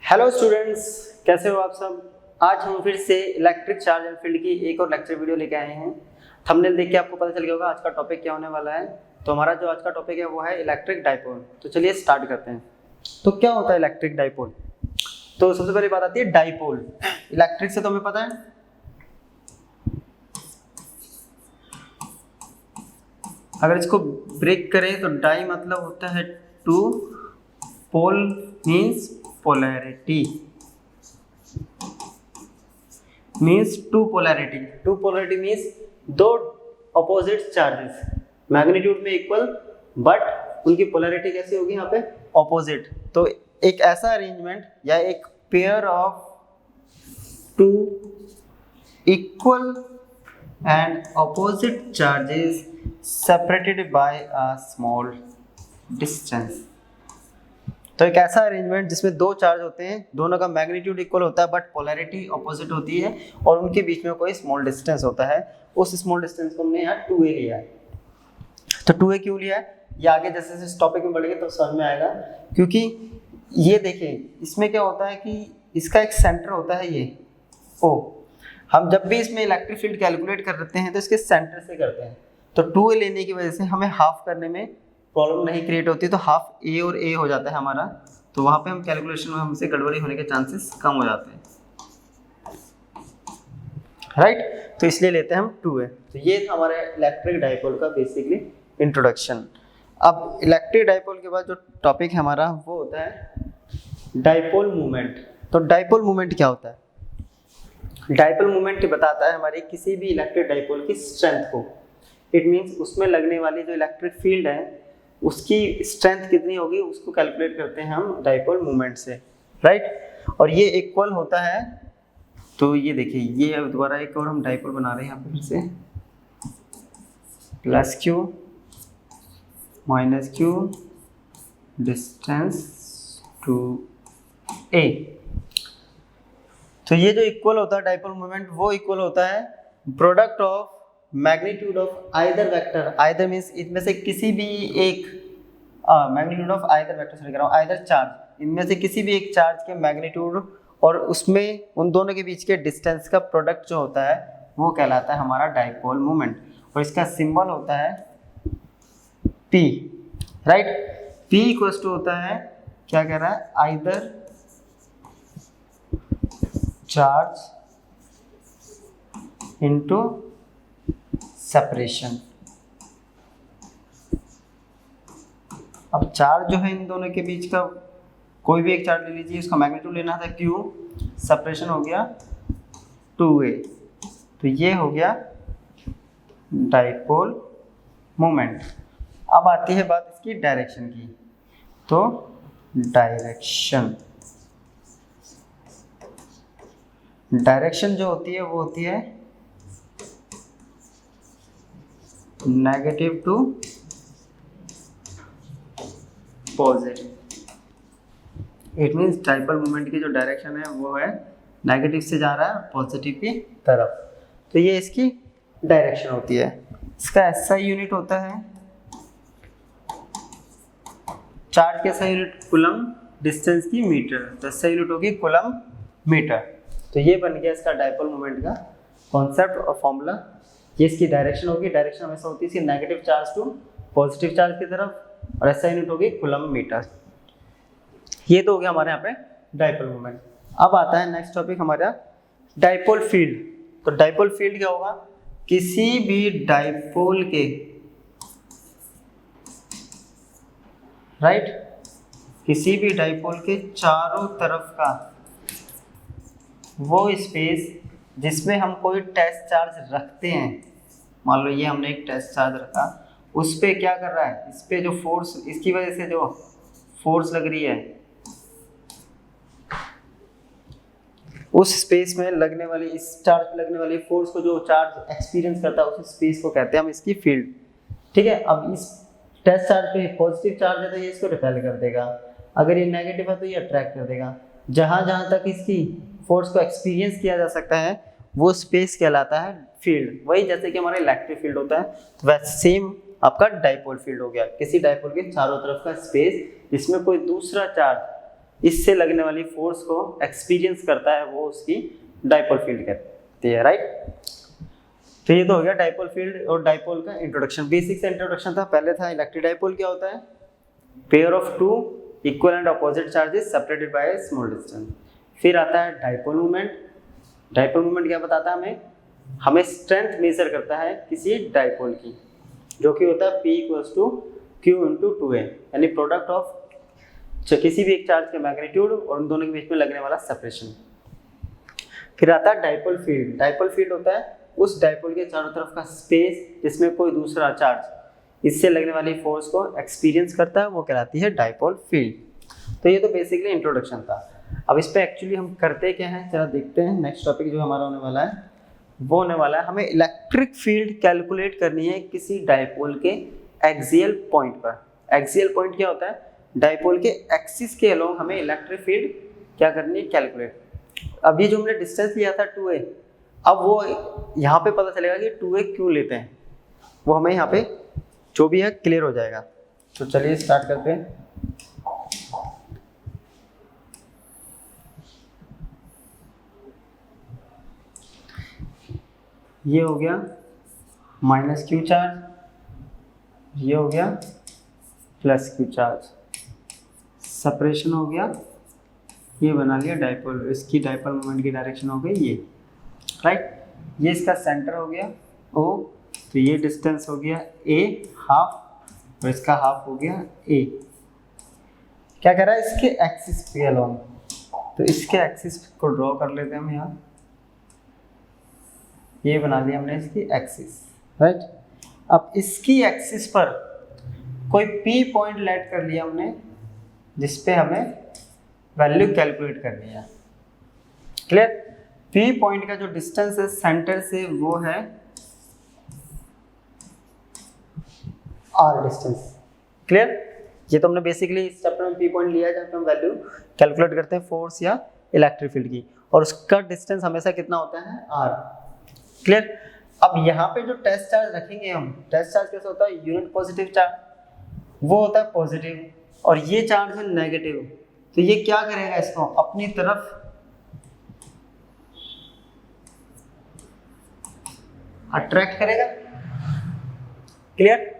Hello students, कैसे हो आप सब। आज हम फिर से इलेक्ट्रिक चार्ज एंड फील्ड की एक और लेक्चर वीडियो लेके आए हैं। थंबनेल देख के आपको पता चल गया होगा आज का टॉपिक क्या होने वाला है। तो हमारा जो आज का टॉपिक है वो है इलेक्ट्रिक डाइपोल। तो चलिए स्टार्ट करते हैं। तो क्या होता है इलेक्ट्रिक डाइपोल। तो सबसे पहले बात आती है डाइपोल। इलेक्ट्रिक से तो हमें पता है, अगर इसको ब्रेक करें तो डाई मतलब होता है two, pole means polarity, means two polarity. Two polarity means दो अपोजिट चार्जेस मैग्नीट्यूड में इक्वल, बट उनकी पोलैरिटी कैसी होगी यहाँ पे, ऑपोजिट। तो एक ऐसा अरेंजमेंट या एक pair of two equal and opposite charges separated by a small distance. तो एक ऐसा अरेंजमेंट जिसमें दो चार्ज होते हैं, दोनों का मैग्नीट्यूड इक्वल होता है बट पोलैरिटी ऑपोजिट होती है और उनके बीच में कोई स्मॉल डिस्टेंस होता है। उस स्मॉल डिस्टेंस को हमने यहाँ 2a लिया है। तो 2a क्यों लिया है ये आगे जैसे जैसे इस टॉपिक में बढ़ेंगे तो समझ में आएगा। क्योंकि ये देखें, इसमें क्या होता है कि इसका एक सेंटर होता है ये O। हम जब भी इसमें इलेक्ट्रिक फील्ड कैलकुलेट करते हैं तो इसके सेंटर से करते हैं। तो 2a लेने की वजह से हमें हाफ करने में प्रॉब्लम नहीं क्रिएट होती, तो हाफ a और a हो जाता है हमारा। तो वहाँ पे हम कैलकुलेशन में हमसे गड़बड़ी होने के चांसेस कम हो जाते हैं, राइट। तो इसलिए लेते हैं हम 2a। तो ये था हमारे इलेक्ट्रिक डाइपोल का बेसिकली इंट्रोडक्शन। अब इलेक्ट्रिक डाइपोल के बाद जो टॉपिक है हमारा वो होता है डाइपोल मूवमेंट। तो डाइपोल मूवमेंट क्या होता है? डाइपोल मूवमेंट बताता है हमारी किसी भी इलेक्ट्रिक डाइपोल की स्ट्रेंथ को। इट मीन्स उसमें लगने वाली जो इलेक्ट्रिक फील्ड है उसकी स्ट्रेंथ कितनी होगी उसको कैलकुलेट करते हैं हम डाइपोल मूवमेंट से, राइट। और ये इक्वल होता है, तो ये देखिए ये दोबारा एक और हम डाइपोल बना रहे हैं यहाँ पे फिर से, plus Q minus Q distance to A. तो ये जो इक्वल होता है डाइपोल मोमेंट वो इक्वल होता है product of magnitude of either vector. Either means इनमें से किसी भी एक magnitude of either vector sorry कह रहा हूँ आइदर चार्ज, इनमें से किसी भी एक चार्ज के मैग्नीट्यूड और उसमें उन दोनों के बीच के डिस्टेंस का प्रोडक्ट जो होता है वो कहलाता है हमारा डाइपोल मोमेंट। और इसका सिंबल होता है P, right. P equals to होता है, क्या कह रहा है, आइदर चार्ज इनटू सेपरेशन। अब चार्ज जो है इन दोनों के बीच का कोई भी एक चार्ज ले लीजिए, उसका मैग्नीट्यूड लेना था Q, सेपरेशन हो गया 2a। तो ये हो गया डाइपोल मोमेंट। अब आती है बात इसकी डायरेक्शन की। तो डायरेक्शन जो होती है वो होती है negative to positive. It means dipole moment की जो डायरेक्शन है वो है नेगेटिव से जा रहा है पॉजिटिव की तरफ। तो ये इसकी डायरेक्शन होती है। इसका SI यूनिट होता है, चार्ज के SI यूनिट कूलम, डिस्टेंस की मीटर, तो SI यूनिट होगी कूलम मीटर। तो ये बन गया इसका डाइपोल मोमेंट का कॉन्सेप्ट और फॉर्मूला। ये इसकी डायरेक्शन होगी, डायरेक्शन हमेशा होती है इसकी negative charge to positive charge की तरफ, और SI यूनिट होगी कूलम मीटर। ये तो हो गया हमारे यहाँ पे डाइपोल मोमेंट। अब आता है नेक्स्ट टॉपिक हमारा डाइपोल फील्ड। तो डाइपोल फील्ड क्या होगा, किसी भी डाइपोल के, राइट, किसी भी डाइपोल के चारों तरफ का वो स्पेस जिसमें हम कोई टेस्ट चार्ज रखते हैं। मान लो ये हमने एक टेस्ट चार्ज रखा, उस पे क्या कर रहा है, इस पे जो फोर्स, इसकी वजह से जो फोर्स लग रही है उस स्पेस में लगने वाली, इस चार्ज पे लगने वाली फोर्स को जो चार्ज एक्सपीरियंस करता है उस स्पेस को कहते हैं हम इसकी फील्ड, ठीक है। अब इस टेस्ट चार्ज पे पॉजिटिव चार्ज है तो ये इसको रिपेल कर देगा, अगर ये नेगेटिव है तो ये अट्रैक्ट कर देगा। जहाँ जहाँ तक इसकी फोर्स को एक्सपीरियंस किया जा सकता है वो स्पेस कहलाता है फील्ड। वही जैसे कि हमारा इलेक्ट्रिक फील्ड होता है, तो वैसे सेम आपका डाइपोल फील्ड हो गया, किसी डाइपोल के चारों तरफ का स्पेस जिसमें कोई दूसरा चार्ज इससे लगने वाली फोर्स को एक्सपीरियंस करता है वो उसकी डाइपोल फील्ड कहती है, राइट। तो ये तो हो गया डाइपोल फील्ड और डाइपोल का इंट्रोडक्शन, बेसिक से इंट्रोडक्शन था। पहले था इलेक्ट्रिक डाइपोल क्या होता है, pair of two equal and opposite charges separated by a small distance. फिर आता है डाइपोल मूवमेंट। डाइपोल मूवमेंट क्या बताता है हमें स्ट्रेंथ मेजर करता है किसी डाइपोल की, जो कि होता है P = Q × 2a, यानी प्रोडक्ट ऑफ किसी भी एक चार्ज के मैग्नीट्यूड और उन दोनों के बीच में लगने वाला सेपरेशन। फिर आता है डाइपोल फील्ड। डाइपोल फील्ड होता है उस डाइपोल के चारों तरफ का स्पेस जिसमें कोई दूसरा चार्ज इससे लगने वाली फोर्स को एक्सपीरियंस करता है, वो कहलाती है डाइपोल फील्ड। तो ये तो बेसिकली इंट्रोडक्शन था। अब इस पे एक्चुअली हम करते क्या हैं जरा देखते हैं। नेक्स्ट टॉपिक जो हमारा होने वाला है वो होने वाला है हमें इलेक्ट्रिक फील्ड कैलकुलेट करनी है किसी डाइपोल के एक्सियल पॉइंट पर। एक्सियल पॉइंट क्या होता है, डाइपोल के एक्सिस के अलोंग हमें इलेक्ट्रिक फील्ड क्या करनी है, कैलकुलेट। अब ये जो हमने डिस्टेंस लिया था 2a, अब वो यहाँ पे पता चलेगा कि 2a क्यों लेते हैं, वो हमें यहाँ पे जो भी है क्लियर हो जाएगा। तो चलिए स्टार्ट करते हैं। ये हो गया -q चार्ज, ये हो गया +q चार्ज, सेपरेशन हो गया, ये बना लिया डाइपोल, इसकी डाइपोल मोमेंट की डायरेक्शन हो गई ये, राइट। ये इसका सेंटर हो गया O, तो ये डिस्टेंस हो गया a हाफ और इसका हाफ हो गया a। क्या कह रहा है इसके एक्सिस पे अलोंग, तो इसके एक्सिस को ड्रॉ कर लेते हैं हम यहाँ, ये बना लिया हमने इसकी एक्सिस, राइट। अब इसकी एक्सिस पर कोई P पॉइंट लेट कर लिया हमने जिस पे हमें वैल्यू कैलकुलेट करनी है, क्लियर। P पॉइंट का जो डिस्टेंस है सेंटर से वो है R डिस्टेंस, क्लियर। ये तो हमने बेसिकली इस चैप्टर में P पॉइंट लिया है जहाँ पे हम वैल्यू कैलकुलेट करते हैं फोर्स या इलेक्ट्रिक फील्ड की, और उसका डिस्टेंस हमेशा कितना होता है R, क्लियर। अब यहाँ पे जो टेस्ट चार्ज रखेंगे हम, टेस्ट चार्ज कैसा होता है, यूनिट पॉजिटिव चार्ज, वो होता है पॉजिटिव, और ये चार्ज है नेगेटिव। तो ये क्या करेगा, इसको अपनी तरफ अट्रैक्ट करेगा, क्लियर।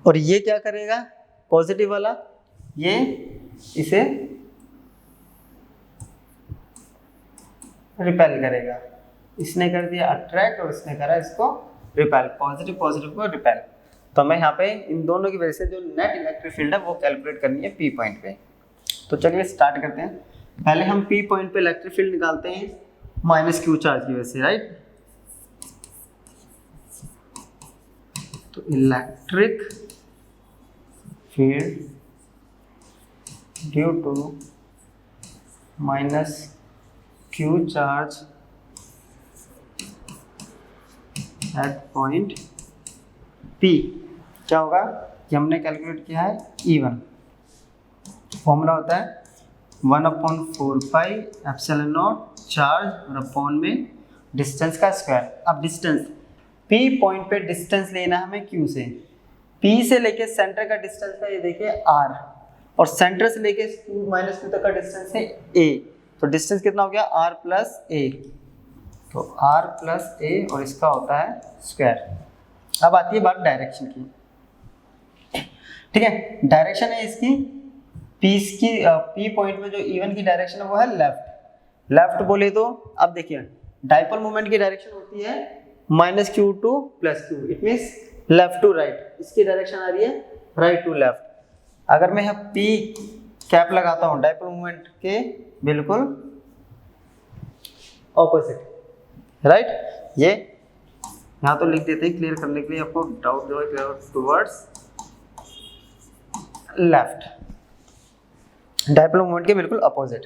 और ये क्या करेगा, पॉजिटिव वाला, ये इसे रिपेल करेगा। इसने कर दिया अट्रैक्ट और इसने करा इसको रिपेल, पॉजिटिव पॉजिटिव को रिपेल। तो हमें यहाँ पे इन दोनों की वजह से जो नेट इलेक्ट्रिक फील्ड है वो कैलकुलेट करनी है P पॉइंट पे। तो चलिए स्टार्ट करते हैं। पहले हम P पॉइंट पे इलेक्ट्रिक फील्ड निकालते हैं -q चार्ज की वजह से, राइट। तो electric field due to -q charge at point P क्या होगा, कि हमने कैलकुलेट किया है E1। फॉर्मूला होता है 1/4πε0 चार्ज और अपॉन में डिस्टेंस का स्क्वायर। अब डिस्टेंस P पॉइंट पे डिस्टेंस लेना है हमें Q से, P से लेके सेंटर का डिस्टेंस है ये देखिए R, और सेंटर से लेके -q तक का डिस्टेंस है A। तो डिस्टेंस कितना हो गया, R + A, तो R + A और इसका होता है स्क्वायर। अब आती है बात डायरेक्शन की, ठीक है। डायरेक्शन है इसकी P पॉइंट में जो E1 की डायरेक्शन है वो है लेफ्ट। लेफ्ट बोले तो अब देखिए डाइपोल मोमेंट की डायरेक्शन होती है -q to +q, it means left to right. इसकी डायरेक्शन आ रही है राइट टू लेफ्ट। अगर मैं यहाँ P कैप लगाता हूँ डाइपोल मोमेंट के बिल्कुल ऑपोजिट, राइट। ये यहाँ तो लिख देते हैं क्लियर करने के लिए, आपको डाउट जो है टुवर्ड्स लेफ्ट, डाइपोल मोमेंट के बिल्कुल अपोजिट।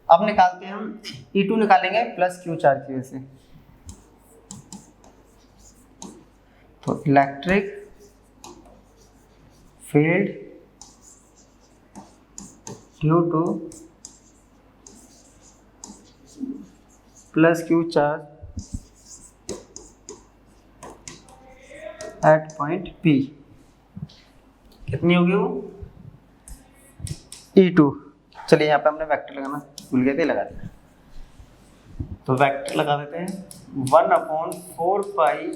अब निकालते हैं हम E2 निकालेंगे +q चार्ज की वजह से। तो electric field due to +q charge at point P कितनी होगी वो, E2। चलिए यहाँ पे हमने वेक्टर लगाना भूल गए थे, लगा दिया। तो वेक्टर लगा देते हैं 1/4 pi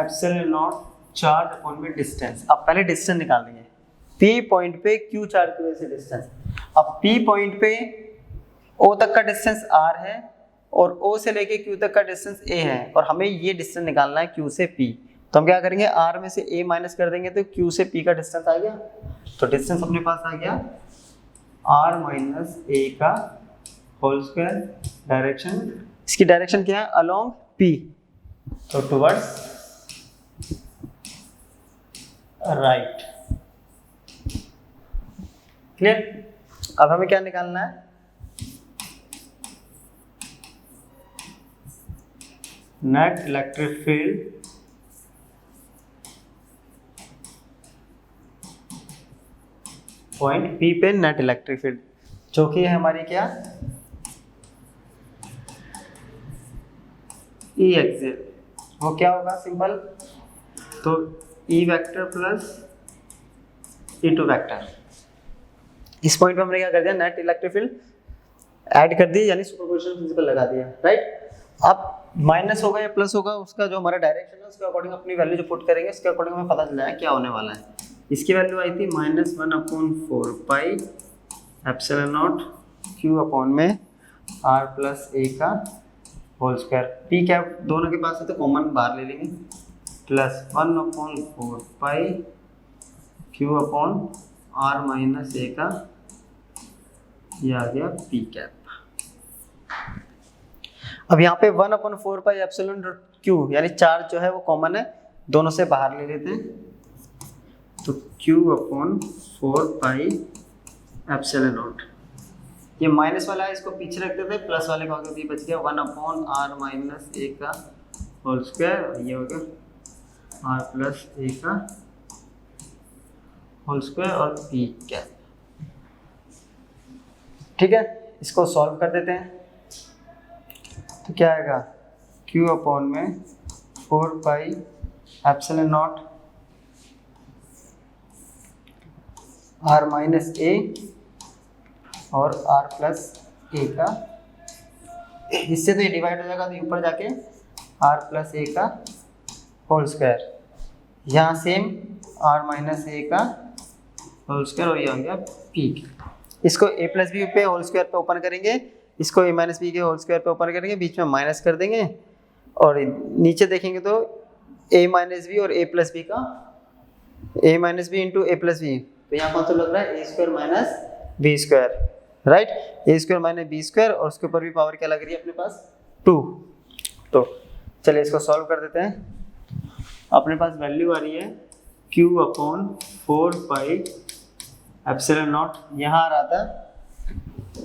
epsilon not charge upon में डिस्टेंस। अब पहले डिस्टेंस निकाल देंगे। पी पॉइंट पे क्यू चार्ज की वजह से डिस्टेंस। अब पी पॉइंट पे ओ तक का डिस्टेंस आर है और ओ से लेके क्यू तक का डिस्टेंस ए है और हमें ये डिस्टेंस निकालना है क्यू से पी। तो हम क्या करेंगे, आर में से ए माइनस कर देंगे तो क्यू से पी का डिस्टेंस आ गया। तो डिस्टेंस अपने पास आ गया आर माइनस ए का होल स्क्वायर। डायरेक्शन, इसकी डायरेक्शन क्या है, अलोंग पी, तो टुवर्ड्स राइट। क्लियर। अब हमें क्या निकालना है, net electric field point P पे, नेट इलेक्ट्रिक फील्ड जो कि है हमारी क्या, ई एक्सियल। वो क्या होगा, सिंपल, तो E vector plus E two vector. इस पॉइंट पे हमने क्या कर दिया, नेट इलेक्ट्रिक फील्ड ऐड कर दी, यानी सुपरपोजिशन प्रिंसिपल लगा दिया, राइट। अब माइनस होगा या प्लस होगा, उसका जो हमारा डायरेक्शन है उसके अकॉर्डिंग अपनी वैल्यू जो पुट करेंगे उसके अकॉर्डिंग हमें पता चल जाएगा क्या होने वाला है। इसकी वैल्यू आई थी -1/4 pi epsilon not Q upon में आर प्लस ए का होल स्क्वायर। पी क्या दोनों के पास है तो कॉमन बाहर ले लेंगे, plus 1/4 pi Q upon R minus A का, ये आ गया पी कैप। अब यहाँ पे 1/4 पाई एप्सिलॉन क्यू यानी चार्ज जो है वो कॉमन है, दोनों से बाहर ले लेते हैं, तो Q/4 पाई एप्सिलॉन नॉट। ये माइनस वाला है इसको पीछे रख देते हैं, प्लस वाले को आगे भी बच गया 1/r माइनस ए का होल स्क्वायर, ये हो गया r प्लस ए का होल स्क्वायर और पी कैप। ठीक है, इसको सॉल्व कर देते हैं तो क्या आएगा, Q अपॉन में 4 pi epsilon naught r minus A और r प्लस ए का, इससे तो ये डिवाइड हो जाएगा तो ऊपर जाके r प्लस ए का होल स्क्वायर, यहाँ सेम r माइनस ए का होल स्क्वायर और ये हो गया p। इसको a प्लस बी पे होल स्क्वायर पे ओपन करेंगे, इसको a माइनस बी के होल स्क्वायर पे ओपन करेंगे, बीच में माइनस कर देंगे और नीचे देखेंगे तो a माइनस बी और a प्लस बी का a minus B into A plus B, तो यहाँ कौन सा लग रहा है, a square minus B square, right. a square minus B square और उसके ऊपर भी पावर क्या लग रही है अपने पास 2। तो चलिए इसको सॉल्व कर देते हैं। अपने पास वैल्यू आ रही है Q/4 पाई एप्सिलॉन नॉट, यहाँ आ रहा था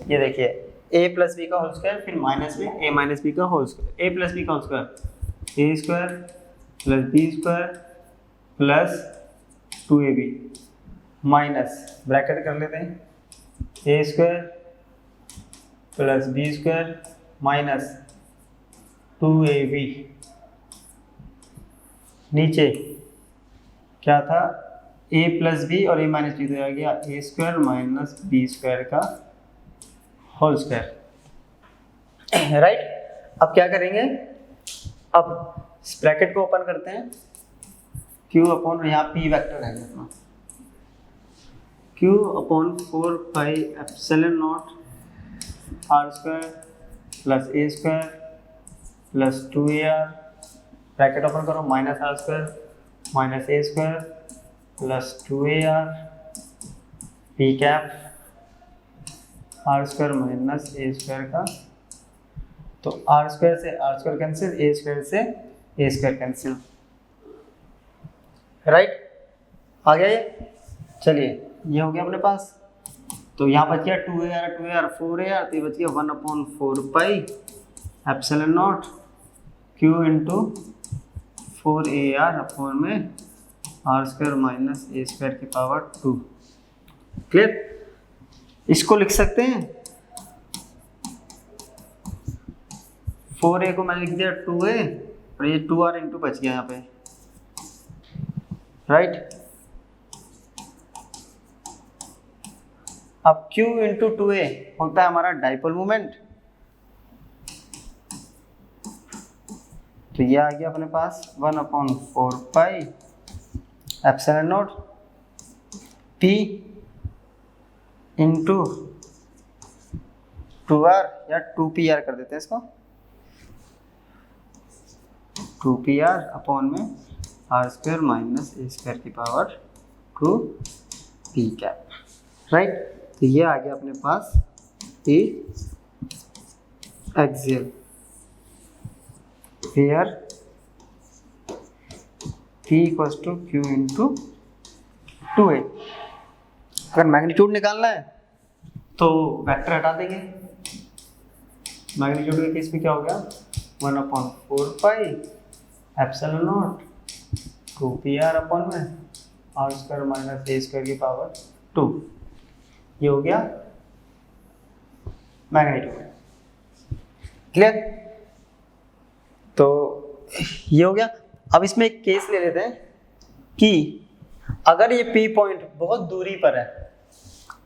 ये देखिए a प्लस बी का होल स्क्वायर, फिर माइनस में a माइनस बी का whole square, a plus B का whole square, a square plus B square plus 2ab minus bracket कर लेते हैं, a square plus B square minus 2ab, नीचे क्या था a प्लस बी और a माइनस बी, तो आ गया a square minus B square का होल स्क्वायर, राइट। अब क्या करेंगे, अब ब्रैकेट को ओपन करते हैं, Q अपॉन, यहाँ P वेक्टर है अपना, Q/4 pi epsilon naught r square plus a square plus 2ar, bracket open करो, minus r square minus a square plus 2ar p cap r square minus a square का, तो r square से r square cancel, a square से a square cancel, right. आ गया ये, चलिए ये हो गया अपने पास। तो यहाँ बच गया 2ar 4ar, तो ये बच गया 1/4 pi epsilon not Q into 4ar upon में r square minus a square की पावर 2। क्लियर। इसको लिख सकते हैं, 4a को मैंने लिख दिया 2a और ये 2r इंटू बच गया यहाँ पे, राइट। अब Q इंटू 2a होता है हमारा डाइपोल मोमेंट, तो ये आ गया अपने पास 1/4 pi epsilon naught P into 2r या 2pr कर देते हैं इसको, 2pr अपॉन में r² माइनस a² की पावर 2p कैप, राइट। तो ये आ गया अपने पास P axial where P equals to Q into 2a। अगर मैग्नीट्यूड निकालना है तो वेक्टर हटा देंगे, मैग्नीट्यूड के केस में क्या हो गया 1/4 pi epsilon not 2pr upon में r² माइनस a² की पावर 2, ये हो गया मैग्नीट्यूड, क्लियर। तो ये हो गया। अब इसमें एक केस ले लेते हैं कि अगर ये P पॉइंट बहुत दूरी पर है,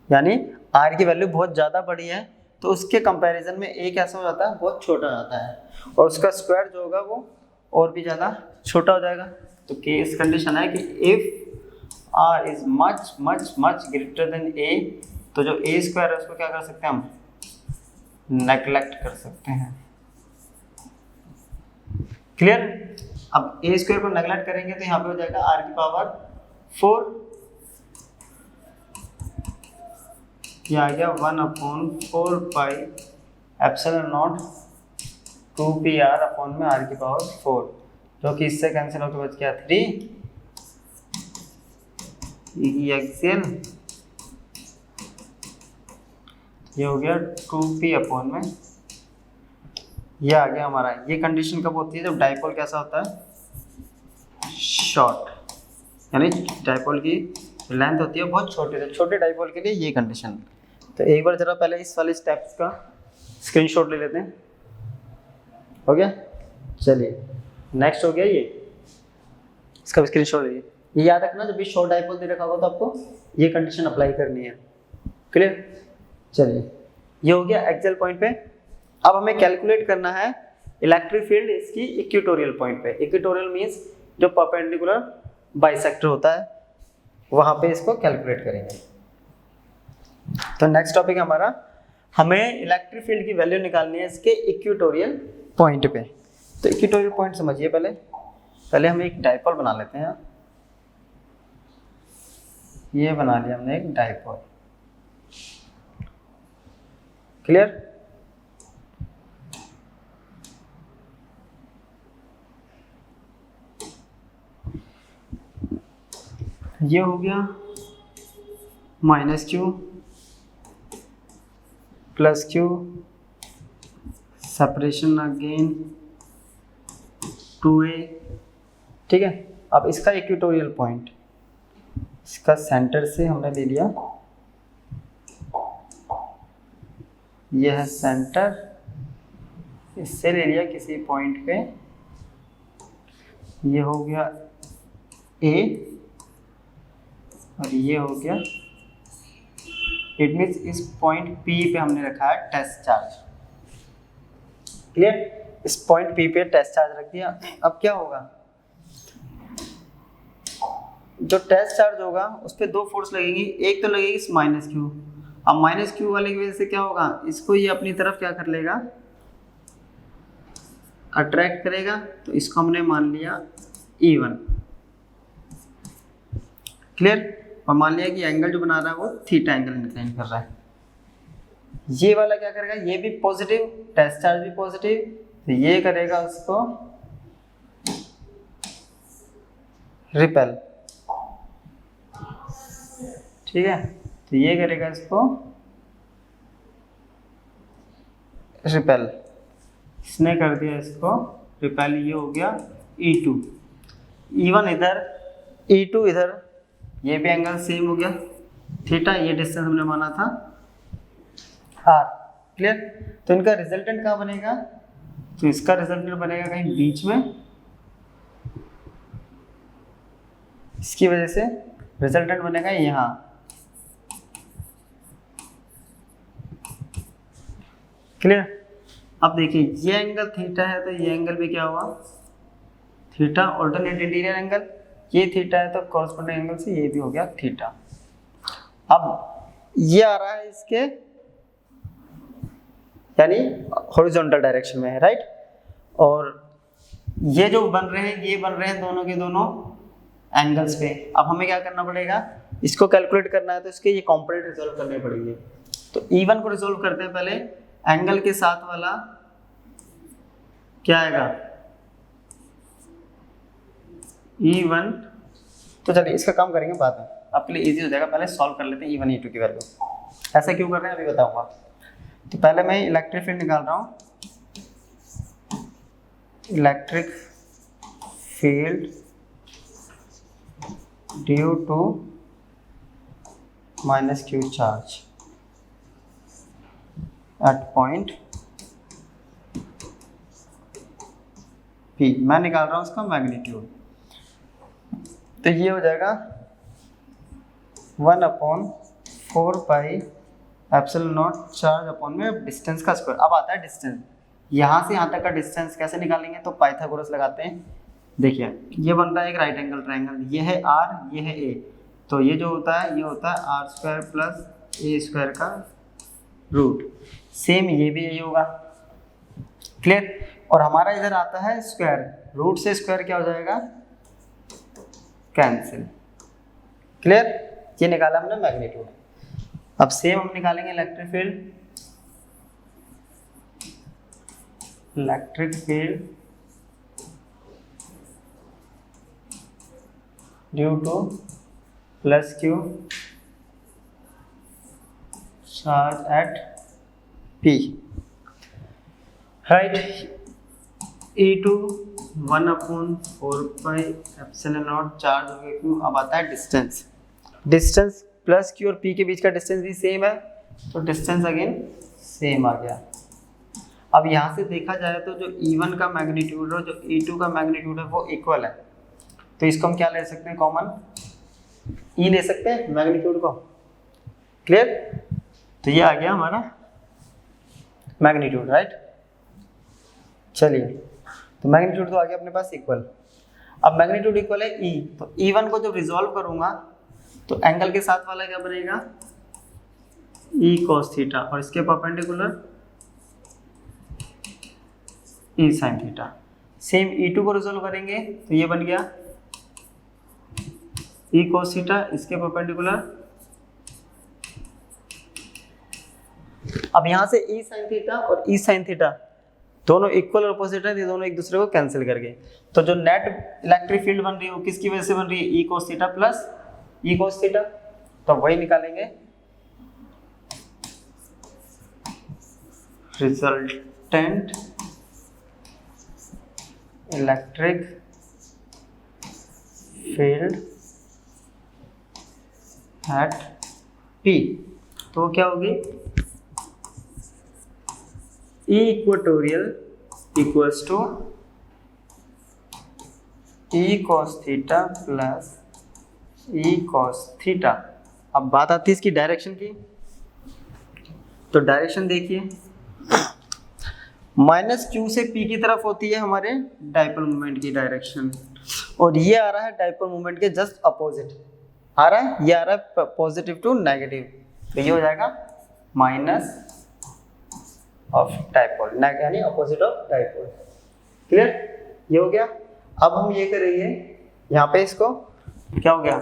यानी R की वैल्यू बहुत ज़्यादा बड़ी है, तो उसके कंपैरिजन में A कैसा हो जाता है, बहुत छोटा हो जाता है, और उसका स्क्वायर जो होगा वो और भी ज़्यादा छोटा हो जाएगा। तो केस कंडीशन है कि if R is much much much greater than A, तो जो A² है उसको क्या कर सकते हैं हम, नेगलेक्ट कर सकते हैं, क्लियर। अब A² को नेगलेक्ट करेंगे तो यहाँ पे हो जाएगा R की पावर 4, ये आ गया 1/4 pi epsilon not 2pr upon में r की पावर 4, जो कि इससे कैंसिल होकर बच गया 3 एक्सियल, ये हो गया 2p अपॉन में, ये आ गया हमारा। ये कंडीशन कब होती है, जब डाइपोल कैसा होता है, शॉर्ट, यानी डाइपोल की लेंथ होती है बहुत छोटी, तो छोटे डाइपोल के लिए ये कंडीशन। तो एक बार जरा पहले इस वाले स्टेप्स का स्क्रीनशॉट ले लेते हैं, हो गया। चलिए नेक्स्ट हो गया ये, इसका भी स्क्रीनशॉट लीजिए। ये याद रखना, जब भी शॉर्ट डाइपोल दे रखा होगा तो आपको ये कंडीशन अप्लाई करनी है, क्लियर। चलिए ये हो गया एक्सियल पॉइंट पे। अब हमें कैलकुलेट करना है इलेक्ट्रिक फील्ड इसकी इक्वेटोरियल पॉइंट पे। इक्वेटोरियल मींस जो परपेंडिकुलर बाइसेक्टर होता है, वहां पे इसको कैलकुलेट करेंगे। तो नेक्स्ट टॉपिक हमारा, हमें इलेक्ट्रिक फील्ड की वैल्यू निकालनी है इसके इक्वेटोरियल पॉइंट पे। तो इक्वेटोरियल पॉइंट समझिए, पहले हम एक डाइपोल बना लेते हैं। ये बना लिया हमने एक डाइपोल, क्लियर। ये हो गया -q +q, separation again 2a, ठीक है। अब इसका इक्वेटोरियल पॉइंट, इसका सेंटर से हमने ले लिया, यह है सेंटर, इससे ले लिया किसी पॉइंट पे, ये हो गया a और ये हो गया, इट मीन्स इस पॉइंट P पे हमने रखा है टेस्ट चार्ज, क्लियर। इस पॉइंट P पे टेस्ट चार्ज रख दिया। अब क्या होगा, जो टेस्ट चार्ज होगा उस पर 2 फोर्स लगेंगी, एक तो लगेगी इस -q। अब -q वाले की वजह से क्या होगा, इसको ये अपनी तरफ क्या कर लेगा, अट्रैक्ट करेगा, तो इसको हमने मान लिया E1, क्लियर। और मान लिया कि एंगल जो बना रहा है वो थीटा एंगल इंक्लाइन कर रहा है। ये वाला क्या करेगा, ये भी पॉजिटिव, टेस्ट चार्ज भी पॉजिटिव, तो ये करेगा उसको रिपेल, ठीक है। तो ये करेगा इसको रिपेल, इसने कर दिया इसको रिपेल, ये हो गया E2, E1 इधर, E2 इधर, ये भी एंगल सेम हो गया थीटा, ये डिस्टेंस हमने माना था r, क्लियर। तो इनका रिजल्टेंट कहाँ बनेगा, तो इसका रिजल्टेंट बनेगा कहीं बीच में, इसकी वजह से रिजल्टेंट बनेगा यहाँ, क्लियर। अब देखिए ये एंगल थीटा है तो ये एंगल भी क्या हुआ थीटा, ऑल्टरनेट इंटीरियर एंगल। ये थीटा है तो कॉरस्पॉन्डिंग एंगल से ये भी हो गया थीटा। अब ये आ रहा है इसके यानी हॉरिजॉन्टल डायरेक्शन में है, राइट। और ये जो बन रहे हैं ये बन रहे हैं दोनों के दोनों एंगल्स पे। अब हमें क्या करना पड़ेगा, इसको कैलकुलेट करना है तो इसके ये कॉम्पोनेंट रिजॉल्व करने पड़ेंगे। तो E1 को रिजॉल्व करते हैं पहले, एंगल के साथ वाला क्या आएगा E1। तो चलिए इसका काम करेंगे बाद में, आपके लिए इजी हो जाएगा। पहले सॉल्व कर लेते हैं E1 E2 की वैल्यू। ऐसा क्यों कर रहे हैं अभी बताऊंगा। तो पहले मैं इलेक्ट्रिक फील्ड निकाल रहा हूँ, electric field due to minus Q charge at point P। मैं निकाल रहा हूँ उसका मैग्नीट्यूड। तो ये हो जाएगा 1/4 pi epsilon not charge upon में डिस्टेंस का स्क्वायर। अब आता है डिस्टेंस, यहाँ से यहाँ तक का डिस्टेंस कैसे निकालेंगे, तो पाइथागोरस लगाते हैं। देखिए ये बन रहा है एक राइट एंगल ट्रायंगल, ये है R ये है A। तो ये जो होता है ये होता है R² प्लस A² का रूट। सेम ये भी यही होगा, क्लियर। और हमारा इधर आता है स्क्वायर, रूट से स्क्वायर क्या हो जाएगा कैंसिल, क्लियर। ये निकाला हमने मैग्नीट्यूड। अब सेम हम निकालेंगे electric field due two plus Q charge eight P, right. E2 1/4 pi epsilon not charge हो गया क्यू। अब आता है डिस्टेंस, डिस्टेंस प्लस क्यू और P के बीच का डिस्टेंस भी सेम है तो डिस्टेंस अगेन सेम आ गया। अब यहाँ से देखा जाए तो जो E1 का मैग्नीट्यूड और जो E2 का मैग्नीट्यूड है वो इक्वल है। तो इसको हम क्या ले सकते हैं, कॉमन E ले सकते हैं मैग्नीट्यूड को, क्लियर। तो ये आ गया हमारा मैग्नीट्यूड, राइट। चलिए तो मैग्नीट्यूड तो आ गया अपने पास इक्वल। अब मैग्नीट्यूड इक्वल है E, तो E1 को जब रिजॉल्व करूंगा तो एंगल के साथ वाला क्या बनेगा E cos थीटा और इसके perpendicular E sin theta. Same E2 को रिजॉल्व करेंगे तो ये बन गया E cos थीटा, इसके परपेंडिकुलर। अब यहाँ से E sin थीटा और E sin थीटा दोनों इक्वल और अपोजिट है, ये दोनों एक दूसरे को कैंसिल कर गए। तो जो नेट इलेक्ट्रिक फील्ड बन रही है वो किसकी वजह से बन रही है, E cos theta plus E cos theta. तो वही निकालेंगे, resultant electric field at P। तो क्या होगी E equatorial equals to E cos theta plus E cos theta. अब बात आती है इसकी डायरेक्शन की। तो डायरेक्शन देखिए माइनस Q से P की तरफ होती है हमारे डाइपोल मोमेंट की डायरेक्शन, और ये आ रहा है डाइपोल मोमेंट के जस्ट अपोजिट आ रहा है, ये आ रहा है पॉजिटिव टू नेगेटिव। तो ये हो जाएगा माइनस ऑफ डाइपोल, यानी अपोजिट ऑफ डाइपोल, क्लियर। ये हो गया। अब हम ये करेंगे यहाँ पे, इसको क्या हो गया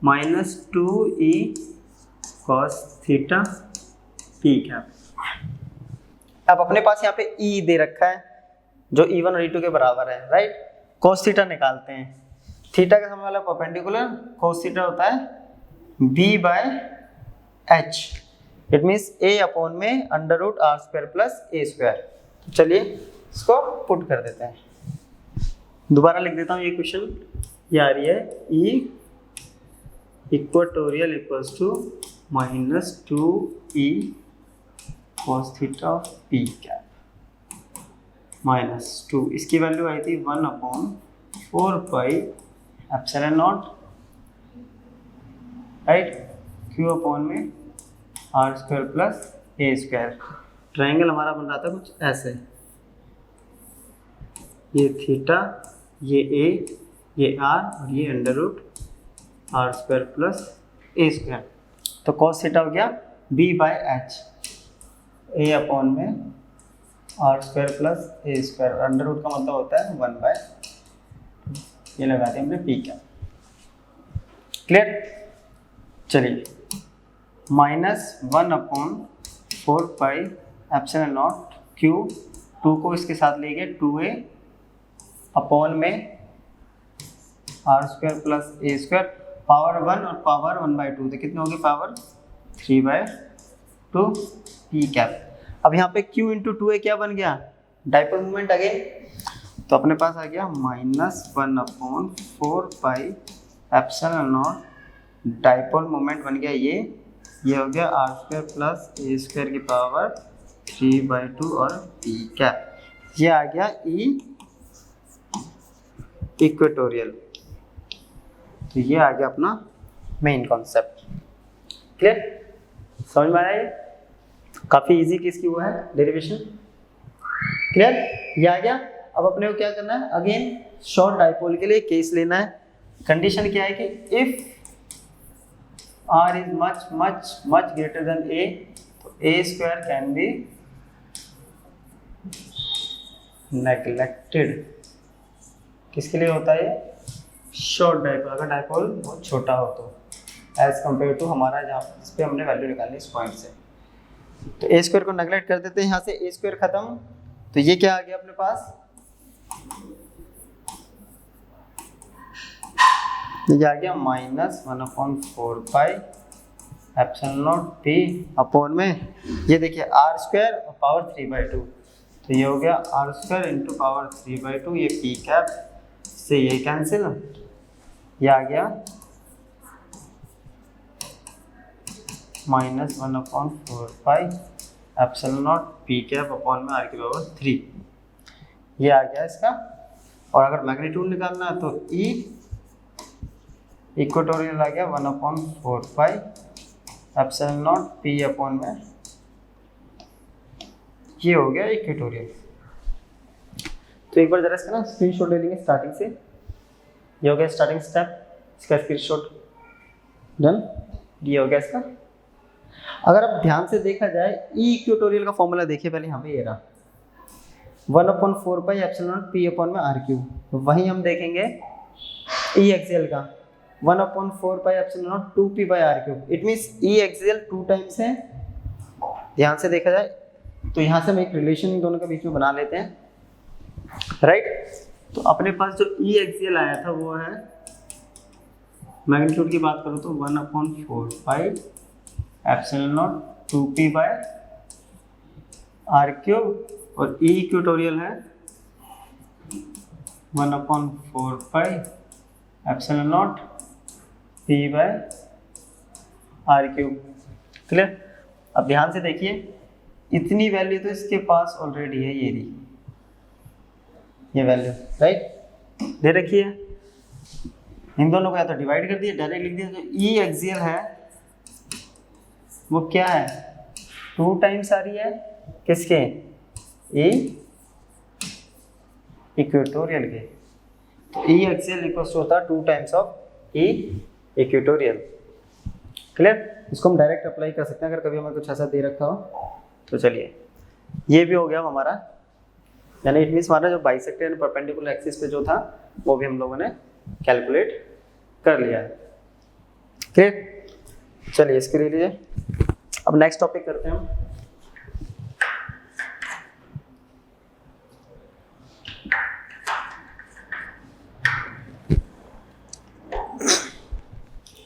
-2E cos theta P cap. अब अपने पास यहाँ पे E दे रखा है जो E1 और E2 के बराबर है, राइट। cos थीटा निकालते हैं, थीटा का सामने वाला परपेंडिकुलर, cos थीटा होता है B/H, it means A upon में √R² प्लस A²। तो चलिए इसको पुट कर देते हैं, दोबारा लिख देता हूँ ये क्वेश्चन। ये आ रही है E equatorial equals to -2E cos theta of P cap -2, इसकी वैल्यू आई थी 1/4 pi epsilon naught, right, Q upon में R² प्लस A²। ट्रायंगल हमारा बन रहा था कुछ ऐसे, ये थीटा, ये ए, ये आर और ये under root R square plus A square. तो कॉस थीटा हो गया B by H, A upon में R square plus A square, under root का मतलब होता है 1/, ये लगा दें हमने पी क्या। क्लियर? चलिए, -1/4 एप्सिलॉन नॉट क्यू, 2 को इसके साथ ले गए 2a अपॉन में R square plus A square, power 1 और पावर 1/2 तो कितने होगी पावर 3/2 पी कैप। अब यहाँ पे q इंटू 2a क्या बन गया, डाइपोल मोमेंट अगेन, तो अपने पास आ गया -1/4 एप्सिलॉन नॉट, डाइपोल मोमेंट बन गया ये हो गया R square plus A square की पावर 3/2 और पी कैप, ये आ गया ई इक्वेटोरियल। तो ये आ गया अपना मेन कॉन्सेप्ट। क्लियर? समझ में आया? ये काफ़ी इजी किसकी हुआ है डेरिवेशन। क्लियर? ये आ गया। अब अपने को क्या करना है, अगेन शॉर्ट डाइपोल के लिए केस लेना है। कंडीशन क्या है कि if r is much much much greater than a, तो a square can be neglected. किसके लिए होता है ये, शॉर्ट डाइपोल, अगर डाइपोल बहुत छोटा हो तो, एज कम्पेयर टू हमारा जहाँ इस पर हमने वैल्यू निकालनी इस पॉइंट से। तो a स्क्वायर को नेग्लेक्ट कर देते हैं, यहाँ से a स्क्वायर खत्म, तो ये क्या आ गया अपने पास, ये आ गया -1/4 एप्सिलॉन नॉट p अपॉन में, ये देखिए आर स्क्वायर और पावर 3/2, तो ये हो गया आर स्क्वायर इंटू पावर 3/2, ये p कैप से ये कैंसिल, ये आ गया -1/4 epsilon naught p cap upon में r की पावर 3, ये आ गया इसका। और अगर मैग्नीट्यूड निकालना है तो e इक्वेटोरियल आ गया 1/4 एप्सिलॉन नॉट p अपॉन में, ये हो गया इक्वेटोरियल। तो एक बार जरा इसका ना स्क्रीनशॉट ले लेंगे स्टार्टिंग से, ये हो गया स्टार्टिंग स्टेप, इसका स्क्रीनशॉट डन, ये हो गया इसका। अगर अब ध्यान से देखा जाए ई इक्वेटोरियल का फॉर्मूला देखिए पहले, यहाँ पे ये रहा 1/4 एप्सिलॉन नॉट p अपॉन में r क्यूब, वहीं हम देखेंगे ई एक्सियल का 1/4 epsilon not 2p/r cube, it means E axial 2 times है। ध्यान से देखा जाए तो यहाँ से हम एक रिलेशन इन दोनों के बीच में बना लेते हैं, राइट। तो अपने पास जो ई एक्सियल आया था वो है, मैग्नीट्यूड की बात करो तो 1/4 एप्सिलॉन नॉट 2p/r क्यूब, और ई इक्वेटोरियल है 1/4 epsilon not p/r cube. Clear? अब ध्यान से देखिए, इतनी वैल्यू तो इसके पास ऑलरेडी है, ये वैल्यू, राइट, दे रखी है। इन दोनों को या तो डिवाइड कर दिया, डायरेक्ट लिख दिया। जो ई एक्सियल है वो क्या है, 2 टाइम्स आ रही है किसके, ई इक्वेटोरियल के। तो ई एक्सियल इक्वल्स होता है 2 times of E equatorial. Clear? इसको हम डायरेक्ट अप्लाई कर सकते हैं अगर कभी हमें कुछ ऐसा दे रखा हो तो। चलिए, ये भी हो गया हमारा, यानी इट मीन्स हमारा जो बाइसेक्टर एंड परपेंडिकुलर एक्सिस पे जो था वो भी हम लोगों ने कैलकुलेट कर लिया है। क्लियर? चलिए, इसके लिए अब नेक्स्ट टॉपिक करते हैं हम।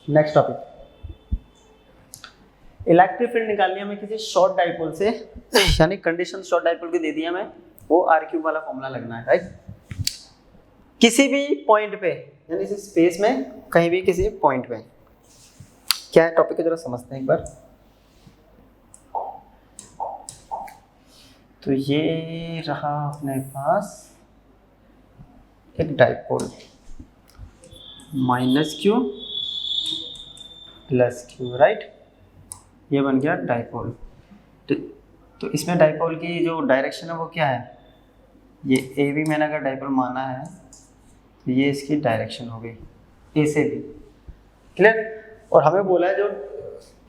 नेक्स्ट टॉपिक, इलेक्ट्रिक फील्ड निकालनी है हमें किसी शॉर्ट डाइपोल से, यानी कंडीशन शॉर्ट डाइपोल की दे दी हमें, वो आर क्यूब वाला फॉर्मूला लगना है, राइट। किसी भी पॉइंट पे, यानी इस स्पेस में कहीं भी किसी पॉइंट पे, क्या है टॉपिक को जरा समझते हैं एक बार। तो ये रहा अपने पास एक डाइपोल, -q +q, राइट, ये बन गया डाइपोल। तो इसमें डाइपोल की जो डायरेक्शन है वो क्या है, ये ए बी मैंने अगर डाइपोल माना है तो ये इसकी डायरेक्शन हो गई ए से बी। क्लियर। और हमें बोला है जो